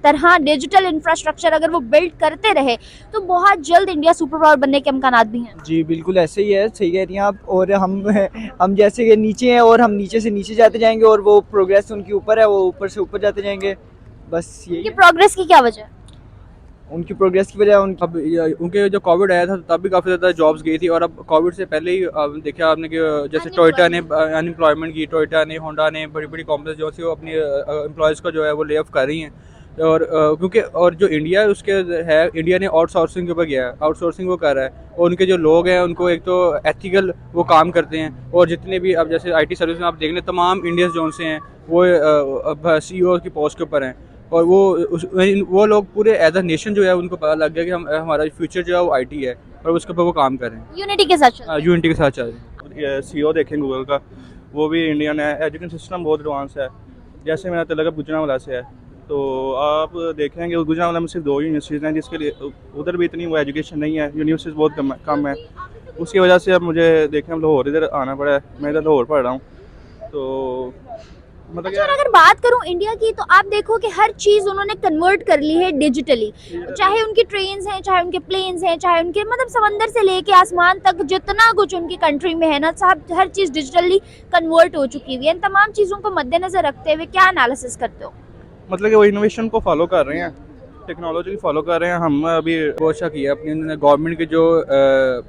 तरह digital infrastructure अगर वो बिल्ड करते रहे तो बहुत जल्द इंडिया सुपर पावर बनने के इम्कानात भी हैं। जी बिल्कुल ऐसे ही है, सही कह रही हैं आप। और हम जैसे कि नीचे हैं और हम नीचे से नीचे जाते जाएंगे और वो प्रोग्रेस उनकी ऊपर है, वो ऊपर से ऊपर जाते जाएंगे। बस यही उनकी है प्रोग्रेस की क्या वजह है? उनकी प्रोग्रेस की वजह। उनकी अब उनके जो कोविड आया था तब भी काफ़ी ज़्यादा जॉब्स गई थी, और अब कोविड से पहले ही देखा आपने कि जैसे टोयोटा ने अनएम्प्लॉयमेंट की, टोयोटा ने, होंडा ने, बड़ी बड़ी कंपनीज जो सी वो अपनी एम्प्लॉयज़ को जो है वो ले ऑफ कर रही हैं। और क्योंकि और जो इंडिया है उसके है, इंडिया ने आउटसोर्सिंग के ऊपर गया है, आउटसोर्सिंग वो कर रहा है। और उनके जो लोग हैं उनको एक तो एथिकल वो काम करते हैं, और जितने भी अब जैसे आईटी सर्विस में आप देख लें तमाम इंडियंस जो से हैं वो सीईओ की पोस्ट के ऊपर हैं। और वो लोग पूरे एज अ नेशन जो है उनको पता लग गया कि हमारा फ्यूचर जो है वो आईटी है, और उसके ऊपर वो काम कर रहे हैं। यूनिटी के साथ चल रहा है। यूनिटी के साथ चल रहे हैं। सीईओ देखें गूगल का, वो भी इंडियन है। एजुकेशन सिस्टम बहुत एडवांस है। जैसे मेरा तलक गुजरांवाला से है, तो आप देखेंगे गुजरांवाला में सिर्फ 2 यूनिवर्सिटीज़ हैं, जिसके लिए उधर भी इतनी वो एजुकेशन नहीं है, यूनिवर्सिटीज़ बहुत कम है। उसकी वजह से अब मुझे देखें लाहौर इधर आना पड़ा है। मैं इधर लाहौर पढ़ रहा हूँ, तो मतलब अच्छा, और अगर बात करूं इंडिया की तो आप देखो कि हर चीज़ उन्होंने कन्वर्ट कर ली है डिजिटली। चाहे उनकी ट्रेन्स हैं, चाहे उनके प्लेन्स हैं, चाहे उनके मतलब समंदर से लेके आसमान तक जितना कुछ उनकी कंट्री में है ना साहब, हर चीज़ डिजिटली कन्वर्ट हो चुकी हुई है। इन तमाम चीज़ों को मद्देनजर रखते हुए क्या एनालिसिस करते हो? मतलब कि वो इनोवेशन को फॉलो कर रहे हैं, टेक्नोलॉजी को फॉलो कर रहे हैं। हम अभी कोशिश की है अपने, उन्होंने गवर्नमेंट के जो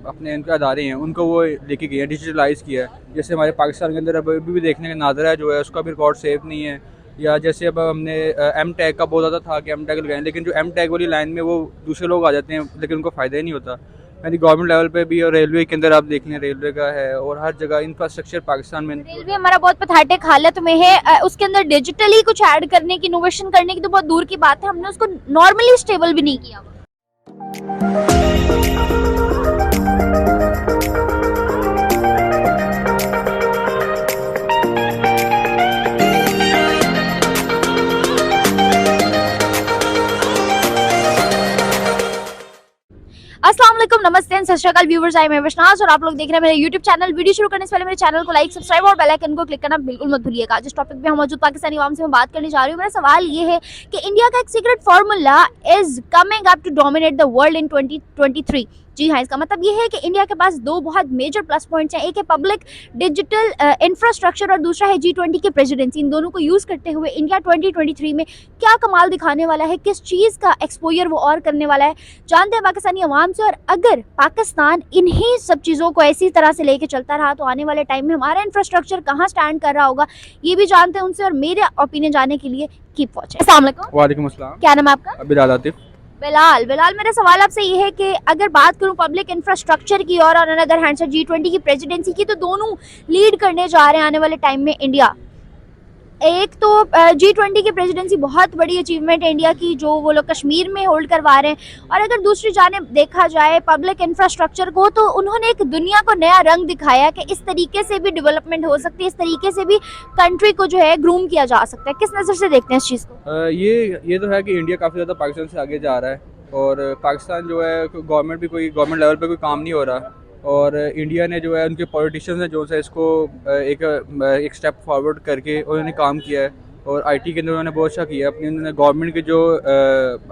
अपने इनके अदारे हैं उनको वो लेके गए हैं, डिजिटलाइज किया है। जैसे हमारे पाकिस्तान के अंदर अभी भी देखने का नादरा जो है उसका भी रिकॉर्ड सेफ नहीं है। या जैसे अब हमने एम टैग का बहुत ज़्यादा था कि एम टैग लगाएं, लेकिन जो एम टैग वाली लाइन में वो दूसरे लोग आ जाते हैं, लेकिन उनको फ़ायदा ही नहीं होता। यानी गवर्नमेंट लेवल पे भी और रेलवे के अंदर आप देख लें, रेलवे का है, और हर जगह इंफ्रास्ट्रक्चर पाकिस्तान में रेलवे हमारा बहुत पथाटे हालत में है। उसके अंदर डिजिटली कुछ ऐड करने की, इनोवेशन करने की तो बहुत दूर की बात है, हमने उसको नॉर्मली स्टेबल भी नहीं किया। अस्सलाम वालेकुम, नमस्ते एंड सत श्री अकाल व्यूअर्स, आई मैं वैष्णव और आप लोग देख रहे हैं मेरे यूट्यूब चैनल। वीडियो शुरू करने से पहले मेरे चैनल को लाइक, सब्सक्राइब और बेल आइकन को क्लिक करना बिल्कुल मत भूलिएगा। आज इस टॉपिक पे हम मौजूद पाकिस्तानी आवाम से मैं बात करने जा रही हूँ। मेरा सवाल ये है कि इंडिया का एक secret formula is coming up to dominate the world in 2023। जी हाँ, इसका मतलब ये है कि इंडिया के पास 2 बहुत मेजर प्लस पॉइंट्स हैं। एक है पब्लिक डिजिटल इंफ्रास्ट्रक्चर और दूसरा है G20 की प्रेसिडेंसी। इन दोनों को यूज़ करते हुए इंडिया 2023 में क्या कमाल दिखाने वाला है, किस चीज़ का एक्सपोजर वो और करने वाला है, जानते हैं पाकिस्तानी अवाम से। और अगर पाकिस्तान इन्हीं सब चीज़ों को ऐसी तरह से लेके चलता रहा तो आने वाले टाइम में हमारा इंफ्रास्ट्रक्चर कहाँ स्टैंड कर रहा होगा, ये भी जानते हैं उनसे। और मेरे ओपिनियन जानने के लिए कीप वॉचिंग। अस्सलाम वालेकुम। वालेकुम अस्सलाम। क्या नाम है आपका? बिलाल आतिफ। बिलाल, मेरा सवाल आपसे ये है कि अगर बात करूं पब्लिक इंफ्रास्ट्रक्चर की और ऑन अनदर हैंड से G20 की प्रेसिडेंसी की, तो दोनों लीड करने जा रहे हैं आने वाले टाइम में इंडिया। एक तो G20 की प्रेसिडेंसी बहुत बड़ी अचीवमेंट है इंडिया की, जो वो लोग कश्मीर में होल्ड करवा रहे हैं। और अगर दूसरी जानिब देखा जाए पब्लिक इंफ्रास्ट्रक्चर को, तो उन्होंने एक दुनिया को नया रंग दिखाया कि इस तरीके से भी डेवलपमेंट हो सकती है, इस तरीके से भी कंट्री को जो है ग्रूम किया जा सकता है। किस नज़र से देखते हैं इस चीज़ को? ये तो है कि इंडिया काफ़ी ज़्यादा पाकिस्तान से आगे जा रहा है, और पाकिस्तान जो है गवर्नमेंट लेवल पे कोई काम नहीं हो रहा। और इंडिया ने जो है उनके पॉलिटिशियंस ने जो है इसको एक स्टेप फॉरवर्ड करके उन्होंने काम किया है। और आईटी के अंदर उन्होंने बहुत अच्छा किया है। उन्होंने गवर्नमेंट के जो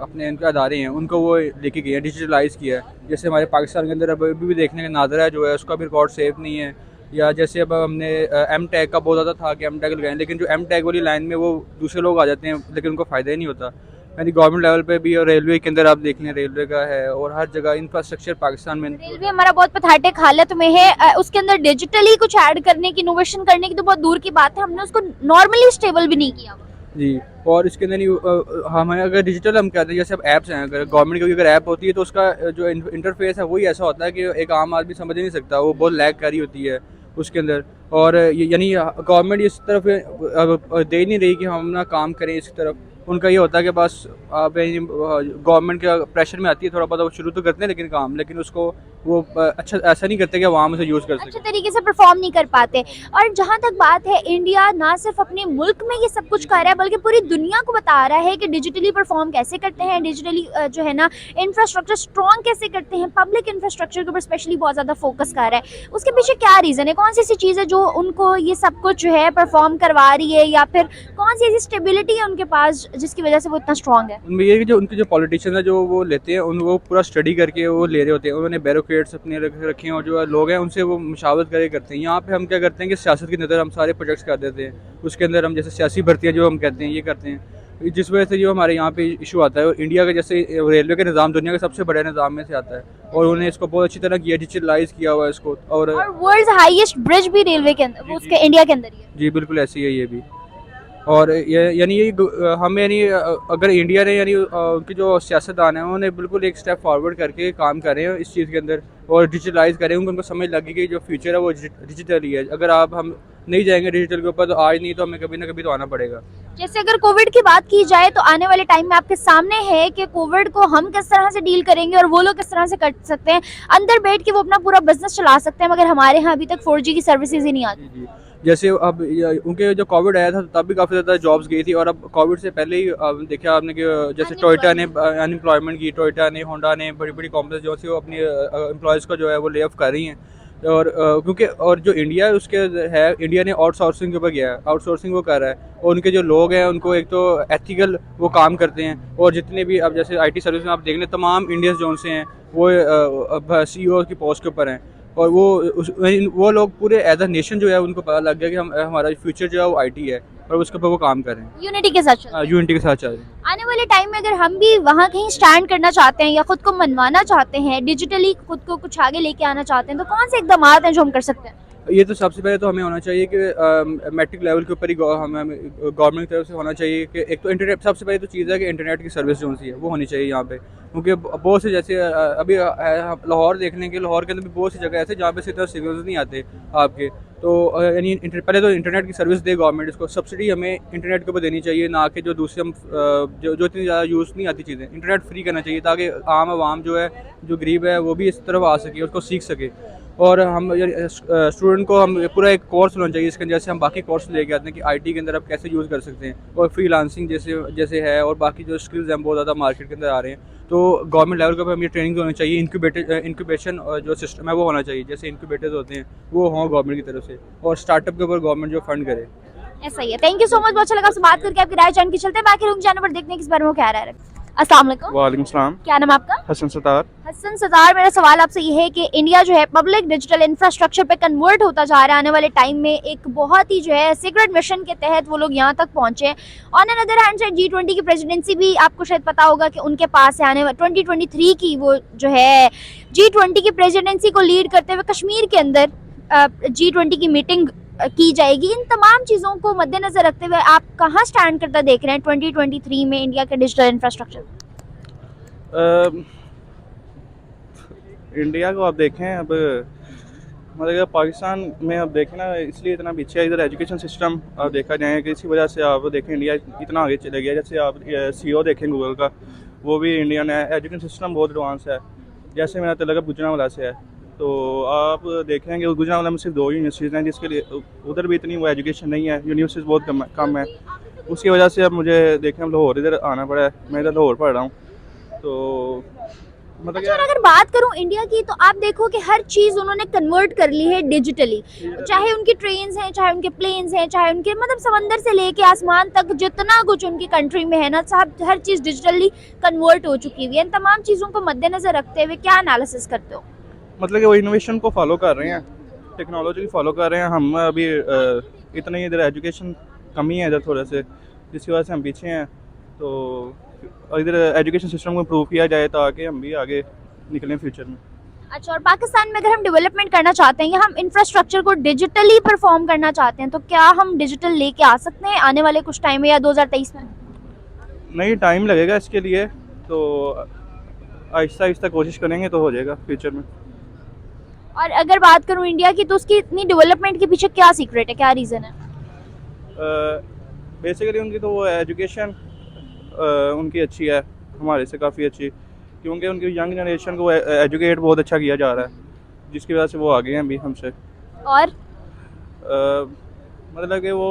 अपने इनके अदारे हैं उनको वो लेके गए हैं, डिजिटलाइज किया है। जैसे हमारे पाकिस्तान के अंदर अभी भी देखने का नादरा जो है उसका भी रिकॉर्ड सेफ नहीं है। या जैसे अब हमने एम टैग का बहुत ज़्यादा था कि एम टैग लगाएं, लेकिन जो एम टैग वाली लाइन में वो दूसरे लोग आ जाते हैं, लेकिन उनको फ़ायदा ही नहीं होता। यानी गवर्नमेंट लेवल पे भी और रेलवे के अंदर आप देख लें, रेलवे का है, और हर जगह इंफ्रास्ट्रक्चर पाकिस्तान में। रेलवे हमारा बहुत पथाटे हालत में है। उसके अंदर डिजिटली कुछ ऐड करने की, इनोवेशन करने की तो बहुत दूर की बात है, हमने उसको नॉर्मली स्टेबल भी नहीं किया जी। और इसके अंदर हमें अगर डिजिटल हम कहते हैं, जैसे अब ऐप्स हैं, अगर गवर्नमेंट की अगर ऐप होती है तो उसका जो इंटरफेस है वही ऐसा होता है कि एक आम आदमी समझ नहीं सकता, वो बहुत लैग करी होती है उसके अंदर। और यानी गवर्नमेंट इस तरफ दे नहीं रही कि हम ना काम करें इस तरफ। उनका ये होता है कि बस गवर्नमेंट के प्रेशर में आती है, थोड़ा बहुत वो शुरू तो करते हैं लेकिन काम, लेकिन उसको वो अच्छा ऐसा नहीं करते कि आवाम उसे यूज़ कर अच्छे सके। तरीके से परफॉर्म नहीं कर पाते। और जहाँ तक बात है, इंडिया ना सिर्फ अपने मुल्क में ये सब कुछ कर रहा है बल्कि पूरी दुनिया को बता रहा है कि डिजिटली परफॉर्म कैसे करते हैं, डिजिटली जो है ना इंफ्रास्ट्रक्चर स्ट्रॉन्ग कैसे करते हैं, पब्लिक इंफ्रास्ट्रक्चर के ऊपर स्पेशली बहुत ज़्यादा फोकस कर रहा है। उसके पीछे क्या रीज़न है, कौन सी ऐसी चीज़ है जो उनको ये सब कुछ जो है परफॉर्म करवा रही है, या फिर कौन सी ऐसी स्टेबिलिटी है उनके पास जिसकी वजह से वो इतना स्ट्रॉन्ग है? उनमें ये है कि जो उनके जो पॉलिटिशियन है जो वो लेते हैं उन वो पूरा स्टडी करके वो ले रहे होते हैं, उन्होंने बैरोक्रेट्स अपने रखे हैं और जो लोग हैं उनसे वो मशावरत करके करते हैं। यहाँ पे हम क्या करते हैं कि सियासत की नज़र हम सारे प्रोजेक्ट्स कर देते हैं, उसके अंदर हम जैसे सियासी भर्तियाँ जो हम कहते हैं ये करते हैं, जिस वजह से जो हमारे यहाँ पे इशू आता है। और इंडिया का जैसे रेलवे का निज़ाम दुनिया के सबसे बड़े निज़ाम में से आता है और उन्होंने इसको बहुत अच्छी तरह किया, डिजिटलाइज किया हुआ है इसको। और वर्ल्ड हाईएस्ट ब्रिज भी रेलवे के अंदर, वो उसके इंडिया के अंदर ही है। जी बिल्कुल ऐसी है ये भी। और ये यानी ये हम यानी अगर इंडिया ने यानी उनके जो सियासतदान हैं उन्होंने बिल्कुल एक स्टेप फॉरवर्ड करके काम कर रहे हैं इस चीज़ के अंदर और डिजिटलाइज करें, उनको समझ लगी कि जो फ्यूचर है वो डिजिटल ही है। अगर हम नहीं जाएंगे डिजिटल के ऊपर तो आज नहीं तो हमें कभी ना कभी तो आना पड़ेगा। जैसे अगर कोविड की बात की जाए तो आने वाले टाइम में आपके सामने है कि कोविड को हम किस तरह से डील करेंगे और वो लोग किस तरह से कर सकते हैं। अंदर बैठ के वो अपना पूरा बिजनेस चला सकते हैं, मगर हमारे यहाँ अभी तक 4G की सर्विसेज ही नहीं आती। जी जी। जैसे अब उनके जो कोविड आया था तब भी काफ़ी ज़्यादा जॉब्स गई थी और अब कोविड से पहले ही देखा आपने कि जैसे टोयोटा ने अनएम्प्लॉयमेंट की, टोयोटा ने, होंडा ने, बड़ी बड़ी कंपनीज जो सी वो अपनी एम्प्लॉयज़ को जो है वो ले ऑफ कर रही हैं। और क्योंकि और जो इंडिया है उसके है, इंडिया ने आउटसोर्सिंग के ऊपर गया है, आउटसोर्सिंग वो कर रहा है और उनके जो लोग हैं उनको एक तो एथिकल वो काम करते हैं और जितने भी अब जैसे IT सर्विस में आप देख लें तमाम इंडियंस जो से हैं वो CEO की पोस्ट के ऊपर हैं और वो लोग पूरे एज अ नेशन जो है उनको पता लग गया कि हमारा फ्यूचर जो है वो IT है और उसके ऊपर वो काम कर रहे हैं, यूनिटी के साथ चलते हैं। यूनिटी के साथ चल रहे हैं। आने वाले टाइम में अगर हम भी वहाँ कहीं स्टैंड करना चाहते हैं या खुद को मनवाना चाहते हैं, डिजिटली खुद को कुछ आगे लेके आना चाहते हैं, तो कौन से इकदाम हैं जो हम कर सकते हैं? ये तो सबसे पहले तो हमें होना चाहिए कि मैट्रिक लेवल के ऊपर ही हमें गवर्नमेंट की तरफ से होना चाहिए कि एक तो इंटरनेट, सबसे पहले तो चीज़ है कि इंटरनेट की सर्विस जो सी है वो होनी चाहिए यहाँ पे, क्योंकि बहुत से जैसे अभी लाहौर देखने के, लाहौर के अंदर भी बहुत सी जगह ऐसे जहाँ पे इतना सिग्नल्स नहीं आते आपके, तो यानी पहले तो इंटरनेट की सर्विस दे गवर्नमेंट, इसको सब्सिडी हमें इंटरनेट के ऊपर देनी चाहिए, ना कि जो दूसरे हम जो इतनी ज़्यादा यूज़ नहीं आती चीज़ें, इंटरनेट फ्री करना चाहिए ताकि आम आवाम जो है जो गरीब है वो भी इस तरफ आ सके, उसको सीख सके। और हम स्टूडेंट को हम पूरा एक कोर्स होना चाहिए इसके अंदर, जैसे हम बाकी कोर्स लेके आते हैं कि IT के अंदर आप कैसे यूज़ कर सकते हैं और फ्रीलांसिंग जैसे है और बाकी जो स्किल्स हैं बहुत ज़्यादा मार्केट के अंदर आ रहे हैं, तो गवर्नमेंट लेवल के ऊपर हमें ट्रेनिंग होनी चाहिए। इंक्यूबेशन जो सिस्टम है वो होना चाहिए, जैसे इंक्यूबेटर्स होते हैं वो हों गवर्नमेंट की तरफ से और स्टार्टअप के ऊपर गवर्नमेंट जो फंड करे। ऐसा ही है। थैंक यू सो मच, बहुत अच्छा लगा आपसे बात करके, आपकी राय जान के चलते हैं बाकी रुक जाने पर देखने हैं किस बारे में वो क्या रहा है। अस्सलाम वालेकुम। वालेकुम सलाम। क्या नाम है आपका? हसन सतार। हसन सतार, मेरा सवाल आपसे ये है कि इंडिया जो है पब्लिक डिजिटल इंफ्रास्ट्रक्चर पे कन्वर्ट होता जा रहा है आने वाले टाइम में, एक बहुत ही जो है सीक्रेट मिशन के तहत वो लोग यहाँ तक पहुंचे। On another hand side G20 की प्रेसिडेंसी भी आपको शायद पता होगा कि उनके पास है, आने वाले 2023 की वो जो है G20 की प्रेसिडेंसी को लीड करते हुए कश्मीर के अंदर G20 की मीटिंग की जाएगी। इन तमाम चीज़ों को मद्देनजर रखते हुए आप कहाँ स्टैंड करता देख रहे हैं 2023 में इंडिया के डिजिटल इंफ्रास्ट्रक्चर? इंडिया को आप देखें अब मतलब पाकिस्तान में अब देखें ना, इसलिए इतना पीछे है, इधर एजुकेशन सिस्टम आप देखा जाए कि इसी वजह से आप देखें इंडिया इतना आगे चले गया। जैसे आप CEO देखें गूगल का, वो भी इंडियन है, एजुकेशन सिस्टम बहुत एडवांस है। जैसे मेरा तलक गुजरांवाला से है, तो आप देखेंगे गुजरांवाला में सिर्फ 2 यूनिवर्सिटीज़ हैं जिसके लिए उधर भी इतनी वो एजुकेशन नहीं है, यूनिवर्सिटीज़ बहुत कम है। उसकी वजह से अब मुझे देखें लाहौर इधर आना पड़ा है, मैं इधर लाहौर पढ़ रहा हूँ। तो मतलब अच्छा, और अगर बात करूं इंडिया की तो आप देखो कि हर चीज़ उन्होंने कन्वर्ट कर ली है डिजिटली, चाहे उनकी ट्रेन्स हैं, चाहे उनके प्लेन्स हैं, चाहे उनके मतलब समंदर से लेके आसमान तक जितना कुछ उनकी कंट्री में है ना साहब, हर चीज़ डिजिटली कन्वर्ट हो चुकी हुई है। इन तमाम चीज़ों को मद्देनजर रखते हुए क्या एनालिसिस करते हो? मतलब कि वो इनोवेशन को फॉलो कर रहे हैं, टेक्नोलॉजी को फॉलो कर रहे हैं। हम अभी इतनी इधर एजुकेशन कमी है इधर थोड़े से, जिसकी वजह से हम पीछे हैं। तो इधर एजुकेशन सिस्टम को इम्प्रूव किया जाए ताकि हम भी आगे निकलें फ्यूचर में। अच्छा, और पाकिस्तान में अगर हम डेवलपमेंट करना चाहते हैं या हम इंफ्रास्ट्रक्चर को डिजिटली परफॉर्म करना चाहते हैं तो क्या हम डिजिटल लेके आ सकते हैं आने वाले कुछ टाइम में या 2023 में? नहीं, टाइम लगेगा इसके लिए, तो आहिस्ता आहिस्ता कोशिश करेंगे तो हो जाएगा फ्यूचर में। और अगर बात करूं इंडिया की तो उसकी इतनी डेवलपमेंट के पीछे क्या सीक्रेट है, क्या रीज़न है? बेसिकली उनकी तो वो एजुकेशन उनकी अच्छी है, हमारे से काफ़ी अच्छी, क्योंकि उनकी यंग जनरेशन को एजुकेट बहुत अच्छा किया जा रहा है। जिसकी वजह से वो आगे हैं अभी हमसे। और मतलब कि वो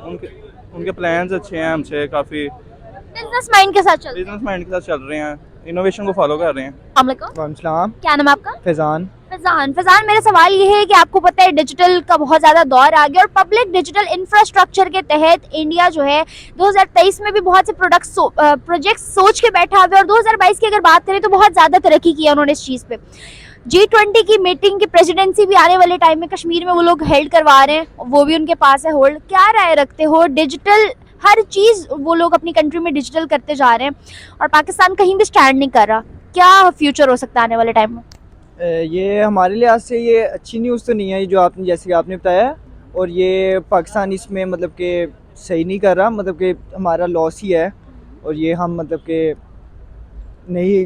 उनके उनके प्लान्स अच्छे हैं हमसे, काफ़ी बिजनेस माइंड के साथ चल रहे बिजनेस माइंड के साथ चल रहे हैं, इनोवेशन को फॉलो कर रहे हैं। हैं। वालेकुम क्या नाम है आपका? फैज़ान। फैजान, मेरा सवाल ये है कि आपको पता है डिजिटल का बहुत ज़्यादा दौर आ गया और पब्लिक डिजिटल इंफ्रास्ट्रक्चर के तहत इंडिया जो है 2023 में भी बहुत से प्रोजेक्ट्स सोच के बैठा हुआ है और 2022 की अगर बात करें तो बहुत ज़्यादा तरक्की की है उन्होंने इस चीज़ पे। G20 की मीटिंग की प्रेसिडेंसी भी आने वाले टाइम में कश्मीर में वो लोग हेल्ड करवा रहे हैं, वो भी उनके पास है होल्ड। क्या राय रखते हो? डिजिटल हर चीज़ वो लोग अपनी कंट्री में डिजिटल करते जा रहे हैं और पाकिस्तान कहीं भी स्टैंड नहीं कर रहा। क्या फ्यूचर हो सकता है आने वाले टाइम में? ये हमारे लिहाज से ये अच्छी न्यूज़ तो नहीं है, ये जो आपने जैसे कि आपने बताया, और ये पाकिस्तान इसमें मतलब कि सही नहीं कर रहा, मतलब कि हमारा लॉस ही है और ये हम मतलब कि नहीं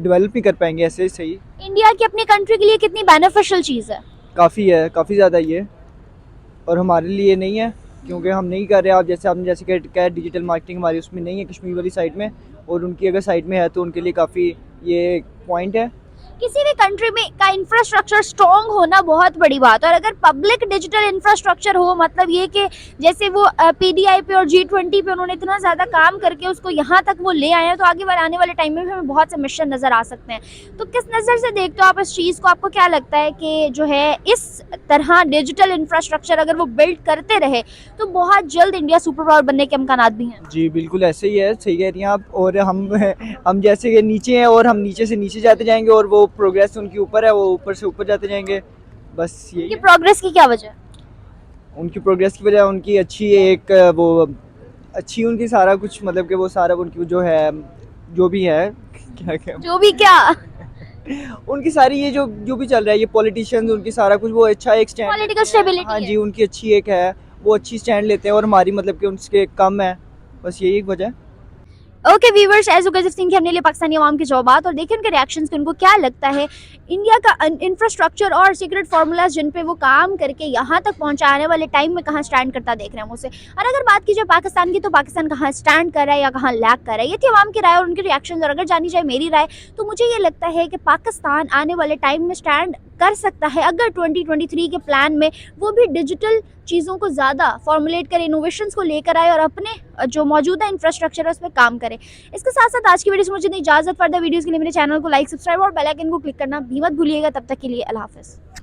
डेवलप नहीं कर पाएंगे ऐसे सही। इंडिया की अपनी कंट्री के लिए कितनी बेनिफिशियल चीज़ है? काफ़ी है, काफ़ी ज़्यादा ये, और हमारे लिए नहीं है क्योंकि हम नहीं कर रहे। आप जैसे आपने जैसे कहा डिजिटल मार्केटिंग हमारी उसमें नहीं है कश्मीर वाली साइड में, और उनकी अगर साइड में है तो उनके लिए काफ़ी ये पॉइंट है। किसी भी कंट्री में का इंफ्रास्ट्रक्चर स्ट्रॉन्ग होना बहुत बड़ी बात है और अगर पब्लिक डिजिटल इंफ्रास्ट्रक्चर हो, मतलब ये कि जैसे वो PDI पे और G20 पे उन्होंने इतना ज़्यादा काम करके उसको यहाँ तक वो ले आए हैं, तो आने वाले टाइम में भी हमें बहुत से मिशन नज़र आ सकते हैं। तो किस नज़र से देखते हो आप इस चीज़ को? आपको क्या लगता है कि जो है इस तरह डिजिटल इंफ्रास्ट्रक्चर अगर वो बिल्ड करते रहे तो बहुत जल्द इंडिया सुपर पावर बनने के इम्कानात भी हैं? जी बिल्कुल ऐसे ही है, सही कह रही हैं आप। और हम जैसे कि नीचे हैं और हम नीचे से नीचे जाते जाएंगे और वो प्रोग्रेस उनकी ऊपर है, वो ऊपर से ऊपर जाते जाएंगे। बस यही उनकी प्रोग्रेस की क्या वजह है? उनकी प्रोग्रेस की वजह उनकी अच्छी एक वो अच्छी उनकी सारा कुछ, मतलब कि वो सारा उनकी जो है जो भी है क्या क्या जो भी क्या उनकी सारी ये जो भी चल रहा है, ये पॉलिटिशियंस उनकी सारा कुछ वो अच्छा एक स्टैंड, पॉलिटिकल स्टेबिलिटी हाँ है। जी उनकी अच्छी एक है, वो अच्छी स्टैंड लेते हैं और हमारी मतलब कि उनसे कम है। बस यही एक वजह है। ओके व्यूवर्स, एज गजब सिंह की हमने लिए पाकिस्तानी अवाम की जवाबात और देखे उनके रिएक्शंस कि उनको क्या लगता है इंडिया का इंफ्रास्ट्रक्चर और सीक्रेट फार्मूलाज जिन पे वो काम करके यहाँ तक पहुँचाने वाले टाइम में कहाँ स्टैंड करता देख रहे हैं मुझसे। और अगर बात की जाए पाकिस्तान की, तो पाकिस्तान कहाँ स्टैंड कर रहा है या कहाँ लैग कर रहा है, ये थी अवाम की राय और उनके रिएक्शन। और अगर जानी जाए मेरी राय, तो मुझे ये लगता है कि पाकिस्तान आने वाले टाइम में स्टैंड कर सकता है अगर 2023 के प्लान में वो भी डिजिटल चीज़ों को ज़्यादा फॉर्मुलेट करे, इनोवेशंस को लेकर आए और अपने जो मौजूदा इंफ्रास्ट्रक्चर है उस पर काम करे। इसके साथ साथ आज की वीडियो से मुझे इजाज़त। फर्दर वीडियोज़ के लिए मेरे चैनल को लाइक, सब्सक्राइब और बेल आइकन को क्लिक करना भी मत भूलिएगा। तब तक के लिए अल्लाह हाफ़िज़।